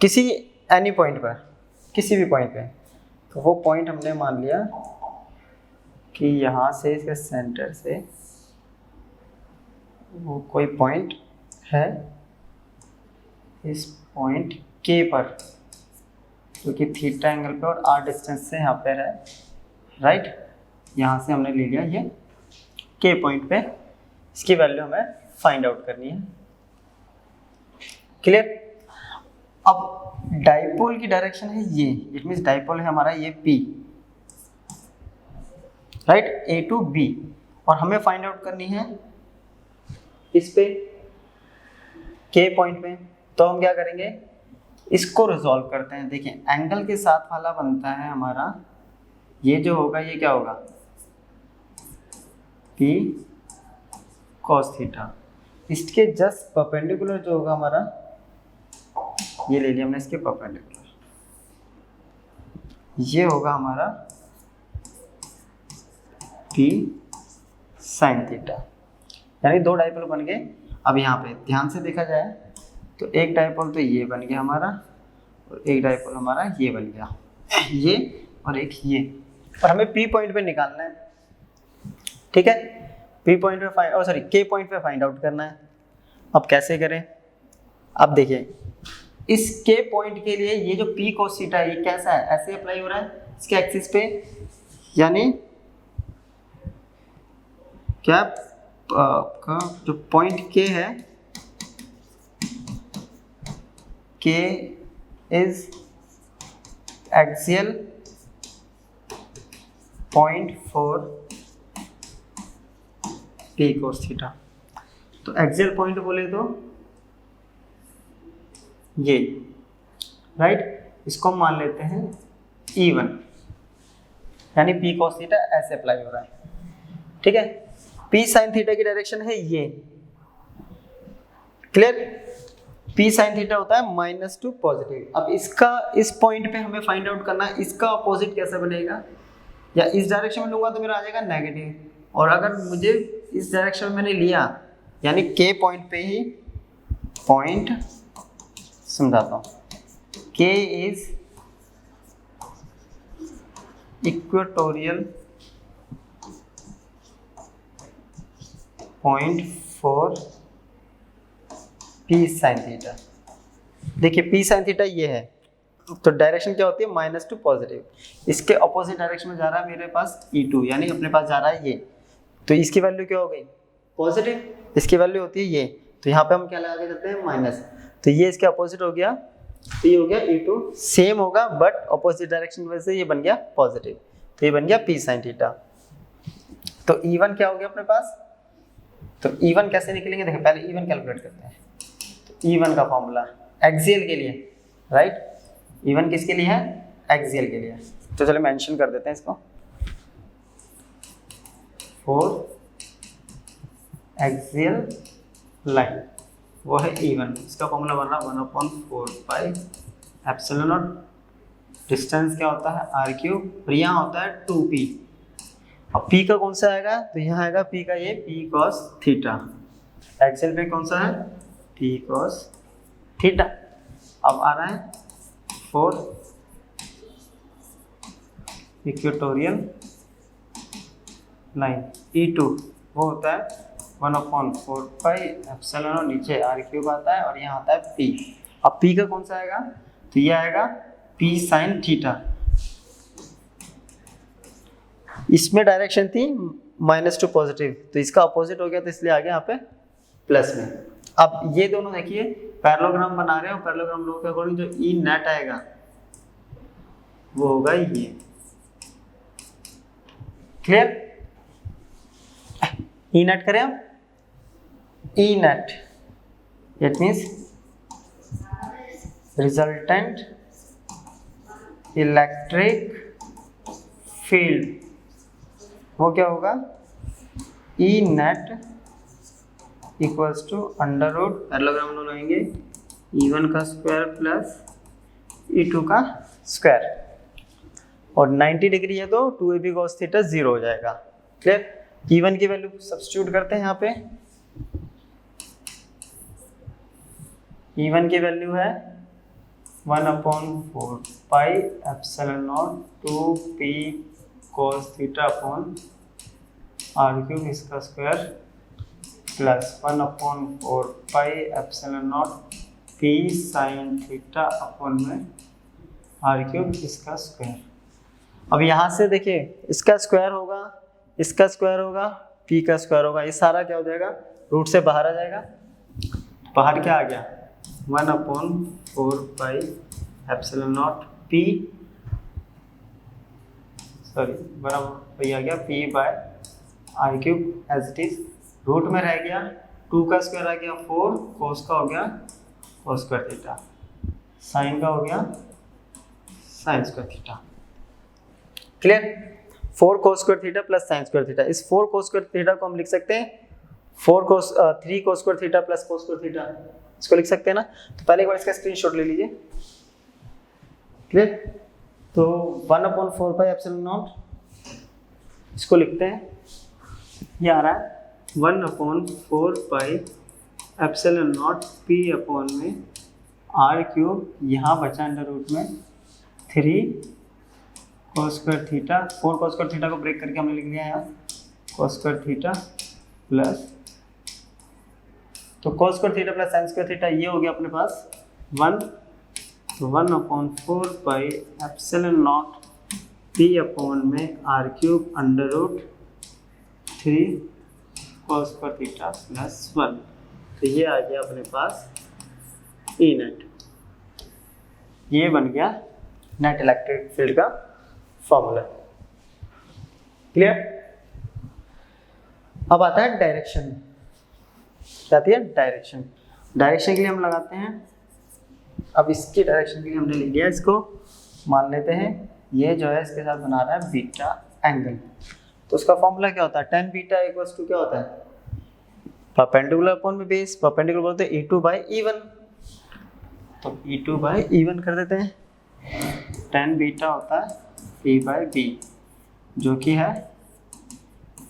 किसी एनी पॉइंट पर, किसी भी पॉइंट पे, तो वो पॉइंट हमने मान लिया कि यहाँ से इसके सेंटर से वो कोई पॉइंट है इस पॉइंट के पर, क्योंकि थीटा एंगल पे और आर डिस्टेंस से यहाँ पर है, राइट। यहाँ से हमने ले लिया ये के पॉइंट पे, इसकी वैल्यू हमें फाइंड आउट करनी है। क्लियर। अब डाइपोल की डायरेक्शन है ये, इट मीन्स डाइपोल है हमारा ये P, right, A to B, और हमें फाइंड आउट करनी है इस पे K पॉइंट पे। तो हम क्या करेंगे, इसको रिजॉल्व करते हैं। देखिए एंगल के साथ वाला बनता है हमारा, ये जो होगा ये क्या होगा, P cos थीटा। इसके जस्ट परपेंडिकुलर जो होगा हमारा, ये ले लिया हमने इसके परपेंडिकुलर, ये होगा हमारा P sin थीटा। यानी दो डाइपोल बन गए। अब यहाँ पे ध्यान से देखा जाए तो एक डाइपोल तो ये बन गया हमारा, और एक डाइपोल हमारा ये बन गया, ये और एक ये, और हमें P पॉइंट पे निकालना है। ठीक है, P पॉइंट पे फाइंड, सॉरी K पॉइंट पे फाइंड आउट करना है। अब कैसे करें, अब देखिए इस K पॉइंट के लिए ये जो P cos थीटा है ये कैसा है, ऐसे अप्लाई हो रहा है इसके एक्सिस पे, यानी क्या आपका जो पॉइंट K है, K is axial point for P cos theta. तो एक्सियल पॉइंट बोले तो ये, राइट, इसको हम मान लेते हैं E1, यानी P cos थीटा ऐसे अप्लाई हो रहा है। ठीक है, P sin थीटा की डायरेक्शन है ये। क्लियर। P sin थीटा होता है -2 पॉजिटिव। अब इसका इस पॉइंट पे हमें फाइंड आउट करना है इसका अपोजिट कैसा बनेगा, या इस डायरेक्शन में लूंगा तो मेरा आ जाएगा नेगेटिव, और अगर मुझे इस डायरेक्शन में मैंने लिया, यानी K पॉइंट पे ही, पॉइंट समझाता हूँ, K is equatorial point for P sin theta. देखिए P sin थीटा ये है, तो डायरेक्शन क्या होती है, -2 पॉजिटिव। इसके अपोजिट डायरेक्शन में जा रहा है मेरे पास E2, यानी अपने पास जा रहा है ये, तो इसकी वैल्यू क्या हो गई, पॉजिटिव। इसकी वैल्यू होती है ये, तो यहाँ पे हम क्या लगा के करते हैं, माइनस, तो ये इसके अपोजिट हो गया, तो ये हो गया E2, सेम होगा बट अपोजिट डायरेक्शन की वजह से ये बन गया पॉजिटिव, तो ये बन गया P sin थीटा। तो E1 क्या हो गया अपने पास, तो E1 कैसे निकलेंगे, देखिए पहले E1 कैलकुलेट करते हैं। तो E1 का फॉर्मूला एक्सियल के लिए, राइट, E1 किसके लिए है, एक्सियल के लिए। तो चलो मेंशन कर देते हैं इसको, 4 एक्सियल लाइन, वो है E1। इसका फॉर्मूला बन रहा 1/4 एप्सिलॉन नॉट, डिस्टेंस क्या होता है r3, और यहाँ होता है 2p। अब P का कौन सा आएगा, तो यहाँ आएगा P का ये P cos थीटा, एक्सियल पे कौन सा है, P cos थीटा। अब आ रहा है 4 इक्वेटोरियल लाइन, E2 वो होता है 1/4 एप्सिलॉन, और नीचे r3 आता है, और यहाँ आता है P। अब P का कौन सा आएगा, तो ये आएगा P sin थीटा। इसमें डायरेक्शन थी -2 पॉजिटिव, तो इसका अपोजिट हो गया, तो इसलिए आ गया यहाँ पे प्लस में। अब ये दोनों देखिए पैरेललोग्राम बना रहे हो, पैरेललोग्राम लो के अकॉर्डिंग जो E नेट आएगा वो होगा ये। क्लियर, E नेट करें हम, E net it means resultant electric field, वो क्या होगा, E net equals to under root, parallelogram दोनों आएंगे, E1 का स्क्वायर प्लस E2 का स्क्वायर। और 90 डिग्री है तो 2ab cos थीटा 0 हो जाएगा। क्लियर? E1 की वैल्यू सब्स्टिट्यूट करते हैं यहाँ पे। E1 की वैल्यू है 1/4 pi epsilon not 2p cos theta upon r³ इसका square plus 1/4 pi epsilon naught p sin theta upon में r³ इसका स्क्वायर। अब यहाँ से देखिए इसका स्क्वायर होगा, इसका स्क्वायर होगा, p का स्क्वायर होगा, ये सारा क्या हो जाएगा, रूट से बाहर आ जाएगा। बाहर क्या आ गया, 1/4 pi epsilon naught p, sorry बराबर ये आ गया p by r³ as it is. Root में रह गया 2 का स्क्वायर आ गया 4, cos का हो गया cos स्क्वायर थीटा, sin का हो गया sin square theta. Clear? 4 cos square theta plus sin square theta. इस 4 cos स्क्वायर थीटा को हम लिख सकते हैं 3 cos square theta plus cos square theta, इसको लिख सकते हैं ना। तो पहले एक बार इसका स्क्रीनशॉट ले लीजिए। क्लियर? तो 1/4 पाई एप्सिलॉन नॉट इसको लिखते हैं, ये आ रहा है 1/4 pi epsilon naught p upon में r³, यहाँ बचा अंडर रूट में 3 cos square theta, 4 cos square theta को ब्रेक करके हमने लिख दिया यहाँ cos स्क्वायर थीटा प्लस, तो cos square theta plus sin square theta ये हो गया अपने पास 1, तो 1/4 pi epsilon naught p upon में r³ under root 3 cos square theta plus 1। तो ये आ गया अपने पास E नेट, ये बन गया नेट इलेक्ट्रिक फील्ड का फॉर्मूला। क्लियर? अब आता है डायरेक्शन। क्या आती है? डायरेक्शन। डायरेक्शन के लिए हम लगाते हैं, अब इसकी डायरेक्शन के लिए हमने लिख दिया, इसको मान लेते हैं ये जो है इसके साथ बना रहा है बीटा एंगल। तो उसका फॉर्मूला क्या होता है, tan बीटा इक्वल्स टू क्या होता है, परपेंडिकुलर अपॉन में बेस, परपेंडिकुलर बोलते हैं E2/E1, तो E2/E1 कर देते हैं। tan बीटा होता है P/B जो कि है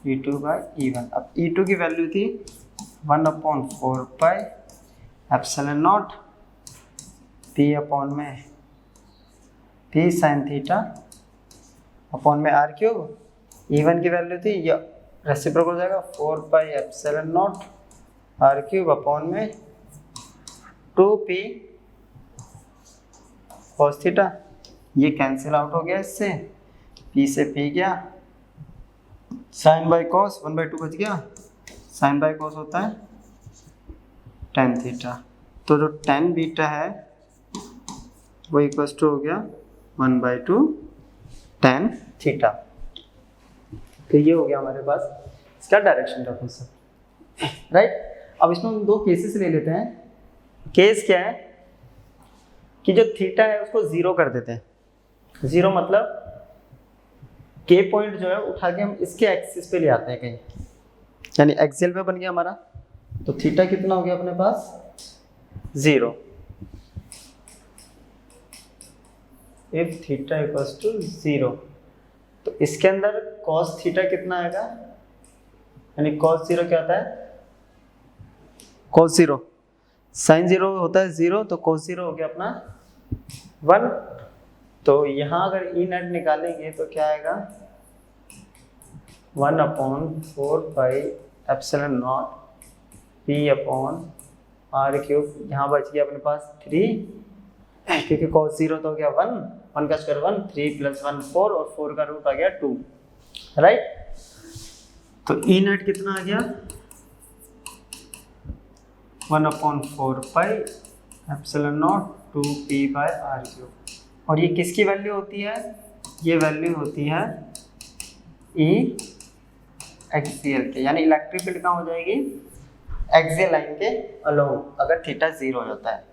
E2/E1। अब E2 की वैल्यू थी 1/4 pi epsilon naught P upon में P sin थीटा अपॉन में r³। E1 की वैल्यू थी, ये रेसिप्रोकल हो जाएगा 4 pi epsilon not r³ upon में 2p cos थीटा, ये कैंसिल आउट हो गया इससे, p से p गया, sin बाई cos 1/2 बच गया, sin बाई cos होता है tan थीटा। तो जो tan बीटा है वो इक्वल्स टू हो गया 1/2 tan थीटा। तो ये हो गया हमारे पास इसका डायरेक्शन का कॉन्सेप्ट, राइट। अब इसमें हम 2 केसेस ले लेते हैं। केस क्या है कि जो थीटा है उसको 0 कर देते हैं। 0 मतलब के पॉइंट जो है उठा के हम इसके एक्सिस पे ले आते हैं कहीं, यानी एक्सियल पे बन गया हमारा। तो थीटा कितना हो गया अपने पास 0। इफ थीटा इक्वल्स टू 0, तो इसके अंदर cos थीटा कितना आएगा, यानी cos 0 क्या होता है, cos 0 sin 0 होता है 0, तो cos 0 हो गया अपना 1। तो यहाँ अगर E नेट निकालेंगे तो क्या आएगा 1/4 pi epsilon naught P upon r³, यहाँ बच गया अपने पास 3, क्योंकि cos 0 तो हो गया 1 का स्क्वायर 1, 3 + 1 4, और 4 का रूट आ गया 2, राइट। तो E नेट कितना आ गया 1/4 पाई एप्सिलॉन नॉट 2p/r³। और ये किसकी वैल्यू होती है, ये वैल्यू होती है E एक्सियल के, यानी इलेक्ट्रिक फील्ड कहाँ हो जाएगी, एक्सियल लाइन के अलोंग, अगर थीटा 0 हो जाता है।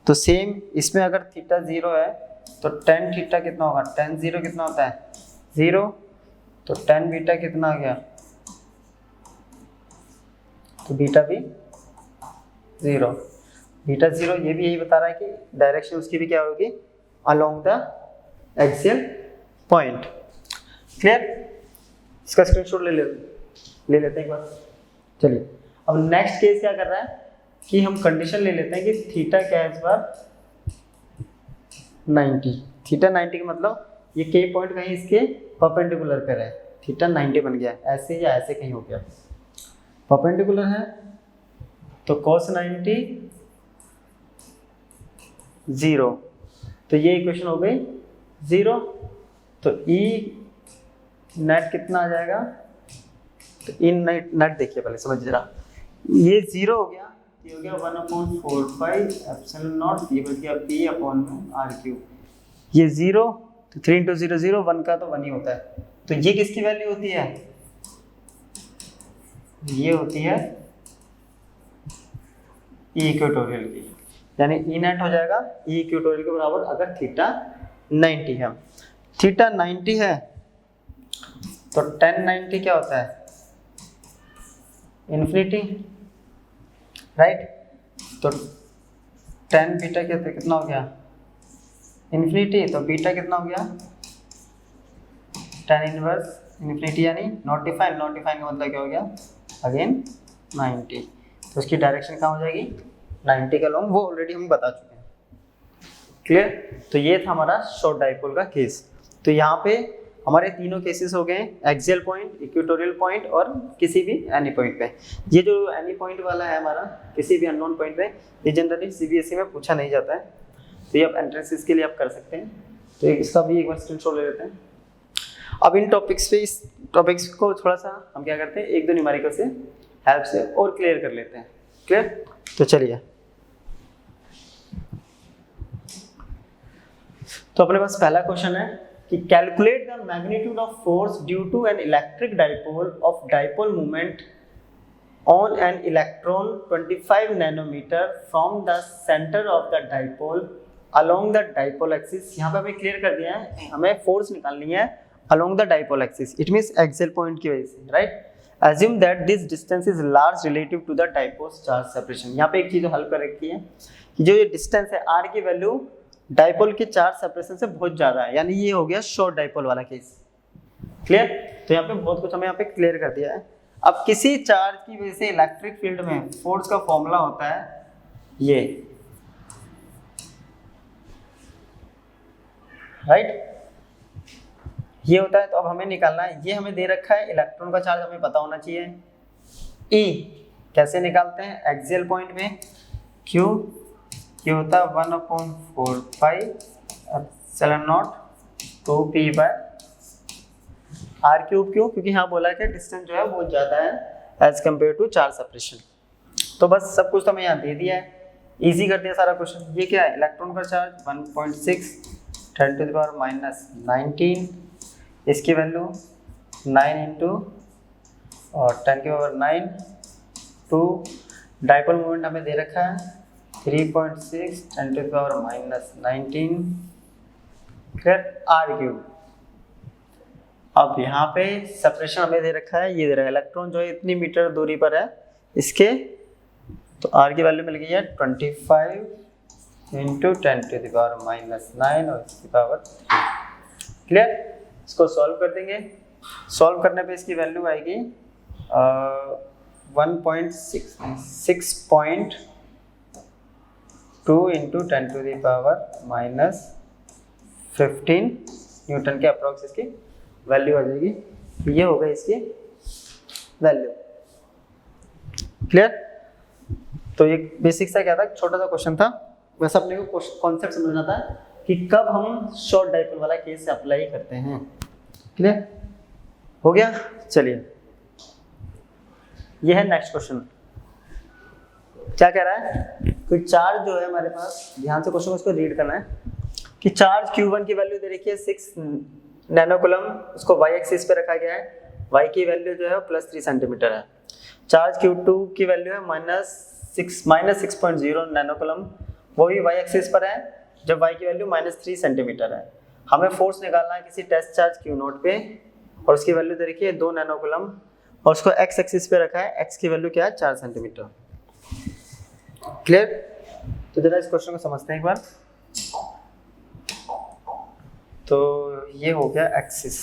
तो सेम इसमें अगर थीटा 0 है तो tan थीटा कितना होगा, tan 0 कितना होता है 0, तो tan बीटा कितना आ गया, तो बीटा भी 0। बीटा 0 ये भी यही बता रहा है कि डायरेक्शन उसकी भी क्या होगी, along the axial point. Clear? इसका स्क्रीनशॉट ले लेते हैं एक बार। चलिए अब नेक्स्ट केस क्या कर रहा है कि हम कंडीशन ले लेते हैं कि थीटा क्या है इस बार 90। थीटा 90 का मतलब ये के पॉइंट कहीं इसके परपेंडिकुलर पर है, थीटा 90 बन गया, ऐसे या ऐसे कहीं हो गया, परपेंडिकुलर है तो cos 90 0, तो ये इक्वेशन हो गई 0। तो ई नेट कितना आ जाएगा, तो ई नेट देखिए पहले समझ जरा, ये 0 हो गया, ये हो गया 1/4 एप्सिलॉन नॉट, ये बच गया p अपॉन r3, ये 0, तो 3 × 0 0, 1 का तो 1 ही होता है। तो ये किसकी वैल्यू होती है, ये होती है ई इक्वेटोरियल की, यानी ई नेट हो जाएगा ई इक्वेटोरियल के बराबर अगर थीटा 90 है। थीटा 90 है तो tan 90 क्या होता है, इन्फिनिटी, राइट? तो tan बीटा कितना हो गया, इन्फिनिटी, तो बीटा कितना हो गया, tan इनवर्स इन्फिनिटी, यानी नॉट डिफाइन, नॉट डिफाइन का मतलब क्या हो गया, अगेन 90, तो उसकी डायरेक्शन कहाँ हो जाएगी 90 का लॉन्ग, वो ऑलरेडी हम बता चुके हैं। क्लियर? तो ये था हमारा शॉर्ट डाइपोल का केस। तो यहाँ पे हमारे तीनों केसेस हो गए, एक्सियल पॉइंट, इक्वेटोरियल पॉइंट और किसी भी एनी पॉइंट पे। ये जो एनी पॉइंट वाला है हमारा किसी भी अननोन पॉइंट पे, ये जनरली सीबीएसई में पूछा नहीं जाता है, तो ये आप एंट्रेंसेस के लिए आप कर सकते हैं। तो इसका भी एक बार स्क्रीनशॉट ले लेते हैं। अब इन टॉपिक्स पे, इस टॉपिक्स को थोड़ा सा हम क्या करते हैं, एक दो न्यूमेरिकल से हेल्प से और क्लियर कर लेते हैं। क्लियर? तो चलिए, तो अपने पास पहला क्वेश्चन है कि calculate the magnitude of force due to an electric dipole of dipole movement on an electron 25 nanometre from the centre of the dipole along the dipole axis. यहाँ पे हमें क्लियर कर दिया है, हमें फोर्स निकालनी है along the dipole axis, it means axial point की वजह से, right? Assume that this distance is large relative to the dipole's charge separation। यहाँ पे एक चीज हल कर रखी है कि जो ये डिस्टेंस है r की वैल्यू डाइपोल के चार्ज सेपरेशन से बहुत ज्यादा है, यानी ये हो गया शॉर्ट डाइपोल वाला केस। क्लियर? तो यहाँ पे बहुत कुछ हमें यहाँ पे क्लियर कर दिया है। अब किसी चार्ज की वजह से इलेक्ट्रिक फील्ड में फोर्स का फॉर्मूला होता है ये, राइट? ये होता है। तो अब हमें निकालना है, ये हमें दे रखा है इलेक्ट्रॉन का चार्ज, हमें पता होना चाहिए E। कैसे निकालते हैं, एक्सियल पॉइंट में Q ये होता है 1/4 एप्सिलॉन नॉट 2p/r क्यूब। क्यों? क्योंकि यहाँ बोला है कि डिस्टेंस जो है बहुत ज़्यादा है as compare to charge separation. तो बस सब कुछ तो हमें यहाँ दे दिया है, इजी कर दिया सारा क्वेश्चन। ये क्या है, इलेक्ट्रॉन का चार्ज 1.6 10⁻⁹, इसकी वैल्यू 9 इंटू और 10⁹ 2, डाइपोल मोमेंट हमें दे रखा है 3.6 10⁻⁹, आर क्यूब। अब यहाँ पे सेपरेशन हमें दे रखा है, ये दे रहा है इलेक्ट्रॉन जो है इतनी मीटर दूरी पर है इसके, तो आर की वैल्यू मिल गई है 25 इंटू 10⁻⁹ और इसकी पावर 3। क्लियर? इसको सॉल्व कर देंगे, सॉल्व करने पे इसकी वैल्यू आएगी 6.2 इंटू 10⁻⁻15 न्यूटन के अप्रॉक्स इसकी वैल्यू आ जाएगी। ये होगा इसकी वैल्यू। क्लियर? तो ये बेसिक सा क्या था, छोटा सा क्वेश्चन था, वैसे अपने को कॉन्सेप्ट समझना था कि कब हम शॉर्ट डाइपोल वाला केस से अप्लाई करते हैं। क्लियर? हो गया? चलिए, ये है नेक्स्ट क्वेश्चन। क्या कह रहा है, कोई चार्ज जो है हमारे पास, ध्यान से क्वेश्चन को इसको रीड करना है कि चार्ज Q1 की वैल्यू दे रखी है 6 नैनोकूलम, उसको y एक्सिस पे रखा गया है, y की वैल्यू जो है +3 सेंटीमीटर है। चार्ज Q2 की वैल्यू है -6.0 नैनोकूलम, वो भी y एक्सिस पर है, जब y की वैल्यू -3 सेंटीमीटर है। हमें फोर्स निकालना है किसी टेस्ट चार्ज Q0 पे, और उसकी वैल्यू दे रखी है 2 नैनोकूलम, और उसको x एक्सिस पे रखा है, x की वैल्यू क्या है 4 सेंटीमीटर। क्लियर? तो जरा इस क्वेश्चन को समझते हैं एक बार। तो ये हो गया एक्सिस,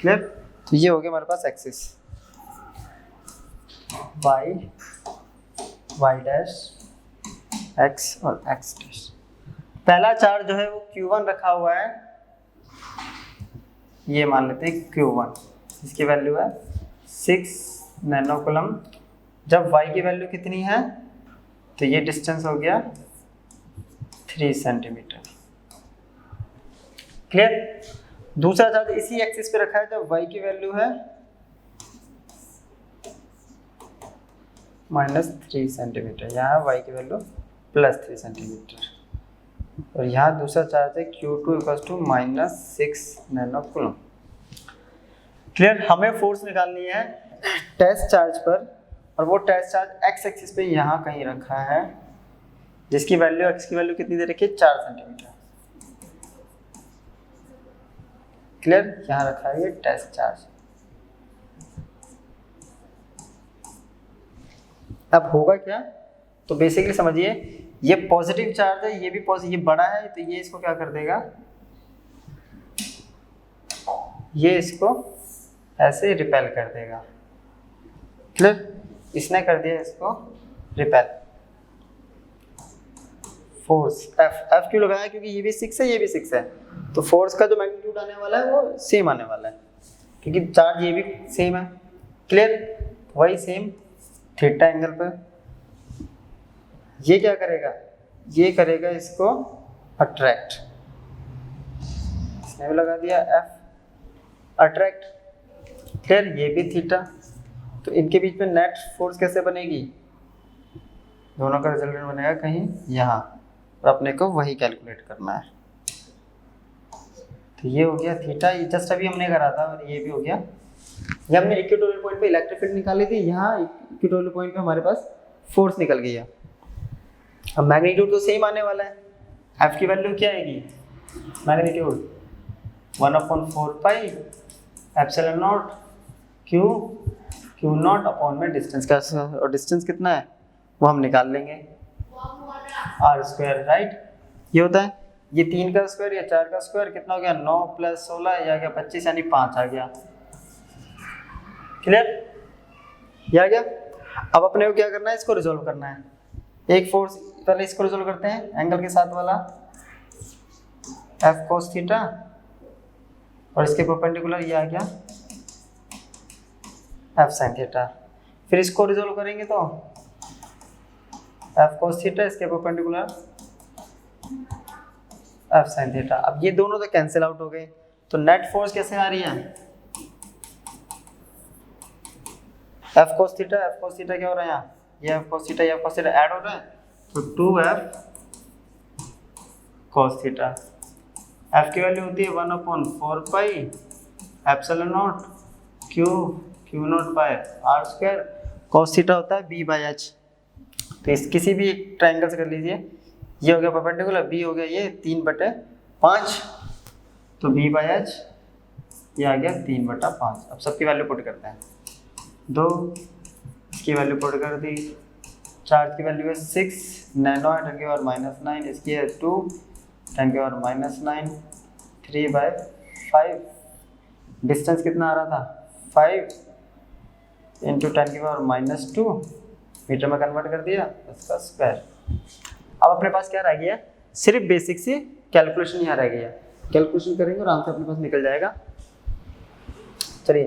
क्लियर। तो ये हो गया हमारे पास axis, Y, Y dash, X और एक्स डैश। पहला चार्ज जो है वो Q1 रखा हुआ है, ये मान लेते हैं Q1, इसकी वैल्यू है 6 नैनो कूलम। जब y की वैल्यू कितनी है तो ये डिस्टेंस हो गया 3 सेंटीमीटर, क्लियर। दूसरा चार्ज इसी एक्सिस पे रखा है, जब y की वैल्यू है -3 सेंटीमीटर, यहाँ y की वैल्यू +3 सेंटीमीटर, और यहाँ दूसरा चार्ज है Q2 = -6 नैनो कूलम, क्लियर। हमें फोर्स निकालनी है टेस्ट चार्ज पर, और वो टेस्ट चार्ज एक्स एक्सिस पे यहाँ कहीं रखा है, जिसकी वैल्यू एक्स की वैल्यू कितनी दे रखी है 4 सेंटीमीटर, क्लियर। यहाँ रखा है ये टेस्ट चार्ज। अब होगा क्या, तो बेसिकली समझिए, ये पॉजिटिव चार्ज है, ये भी पॉजिटिव, ये बड़ा है, तो ये इसको क्या कर देगा, ये इसको ऐसे रिपेल कर देगा, क्लियर। इसने कर दिया इसको रिपेल। फोर्स एफ क्यों लगाया, क्योंकि ये भी 6 है, ये भी 6 है, तो फोर्स का जो मैग्नीट्यूड आने वाला है वो सेम आने वाला है, क्योंकि चार्ज ये भी सेम है, क्लियर। वही सेम थीटा एंगल पर ये क्या करेगा, ये करेगा इसको अट्रैक्ट, इसने भी लगा दिया एफ अट्रैक्ट, क्लियर। ये भी थीटा, तो इनके बीच में नेट फोर्स कैसे बनेगी, दोनों का रिजल्टेंट बनेगा कहीं यहाँ, और अपने को वही कैलकुलेट करना है। तो ये हो गया थीटा, ये जस्ट अभी हमने करा था, और ये भी हो गया। ये हमने इक्वेटोरियल पॉइंट पे इलेक्ट्रिक फील्ड निकाली थी, यहाँ इक्वेटोरियल पॉइंट पे हमारे पास फोर्स निकल गई है। अब मैग्नीट्यूड तो सेम आने वाला है, एफ की वैल्यू क्या आएगी, magnitude 1/4 pi epsilon not Q not upon में डिस्टेंस का, और डिस्टेंस कितना है वो हम निकाल लेंगे, r², राइट। ये होता है, ये 3 का स्क्वायर या 4 का स्क्वायर कितना हो गया, 9 + 16 ये आ गया 25, यानी 5 आ गया, क्लियर। ये आ गया। अब अपने को क्या करना है, इसको रिजोल्व करना है। एक फोर्स, पहले इसको रिजोल्व करते हैं एंगल के साथ वाला, F cos थीटा, और इसके परपेंडिकुलर ये आ गया F sin थीटा। फिर इसको रिजोल्व करेंगे तो F cos थीटा, इसके परपेंडिकुलर F sin थीटा। अब ये दोनों तो कैंसिल आउट हो गए, तो नेट फोर्स कैसे आ रही है, F cos थीटा क्या हो रहा है यहाँ, ये F cos थीटा, ये F cos थीटा ऐड हो रहा है, तो 2F cos थीटा। F की वैल्यू होती है 1/4 pi epsilon not Q not pi r², cos theta होता है b/h। तो इस किसी भी एक ट्रायंगल से कर लीजिए, ये हो गया परपेंडिकुलर, b हो गया ये 3/5, तो b/h ये आ गया 3/5। अब सबकी वैल्यू पुट करते हैं, 2 इसकी वैल्यू पुट कर दी, चार्ज की वैल्यू है 6 नैनो है, 10⁻⁹, इसकी है 2 10⁻⁹, 3/5, डिस्टेंस कितना आ रहा था 5 × 10⁻², मीटर में कन्वर्ट कर दिया, इसका स्क्वायर। अब अपने पास क्या रह गया, सिर्फ बेसिक सी कैलकुलेशन यहाँ रह गया, कैलकुलेशन करेंगे और आराम से अपने पास निकल जाएगा। चलिए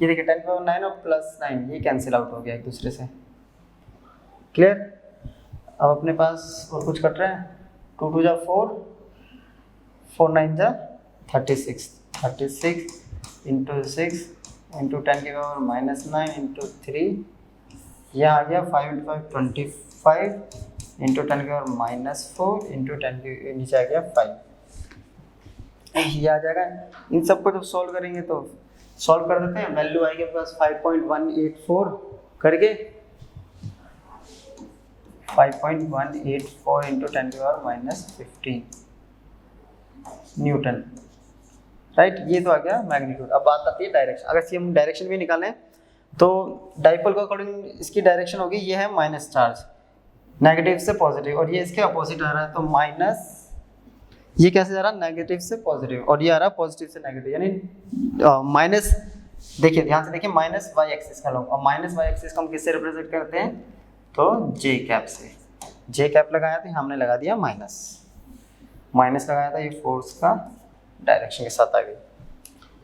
ये देखिए 10⁻9 और +9 ये कैंसिल आउट हो गया एक दूसरे से, क्लियर। अब अपने पास और कुछ कट रहा है, 2 × 2 = 4, 4 × 9 = 36, 36 × 6 × 10⁻⁹ × 3, यह आ गया 5 × 5 25 × 10⁻⁴ × 10 के नीचे आ गया 5, ये आ जाएगा। इन सबको जब सॉल्व करेंगे तो सॉल्व कर देते हैं, वैल्यू आएगी अपने पास 5.184 करके 5.184 × 10⁻⁻15 न्यूटन, राइट। ये तो आ गया मैग्नीट्यूड। अब बात आती है डायरेक्शन। अगर हम डायरेक्शन भी निकालें तो डाइपोल के अकॉर्डिंग इसकी डायरेक्शन होगी, ये है माइनस चार्ज, नेगेटिव से पॉजिटिव, और ये इसके अपोजिट आ रहा है, तो ये कैसे जा रहा है, नेगेटिव से पॉजिटिव, और ये आ रहा है पॉजिटिव से नेगेटिव, यानी माइनस, देखिए ध्यान से देखिए, माइनस वाई एक्सिस का लॉन्ग, और माइनस वाई एक्सिस को हम किससे रिप्रेजेंट करते हैं, तो जे कैप से। जे कैप लगाया था, हमने लगा दिया माइनस, माइनस लगाया था, ये फोर्स का डायरेक्शन के साथ आ गई।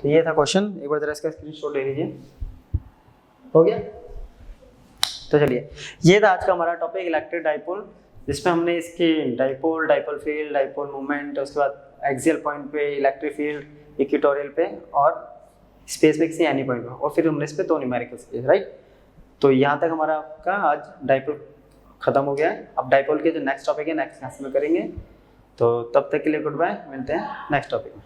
तो ये था क्वेश्चन, एक बार जरा इसका स्क्रीनशॉट ले लीजिए। हो गया? तो चलिए, ये था आज का हमारा टॉपिक इलेक्ट्रिक डाइपोल, जिसमें हमने इसकी dipole, dipole field, dipole movement, उसके बाद एक्सियल पॉइंट पे इलेक्ट्रिक फील्ड, इक्वेटोरियल पे और स्पेस में किसी एनी पॉइंट पे, और फिर हमने इस पे 2 न्यूमेरिकल्स किए, राइट। तो यहाँ तक हमारा आपका आज डाइपोल खत्म हो गया है। अब डाइपोल के जो नेक्स्ट टॉपिक है नेक्स्ट क्लास में करेंगे। तो तब तक के लिए गुड बाय, मिलते हैं नेक्स्ट टॉपिक में।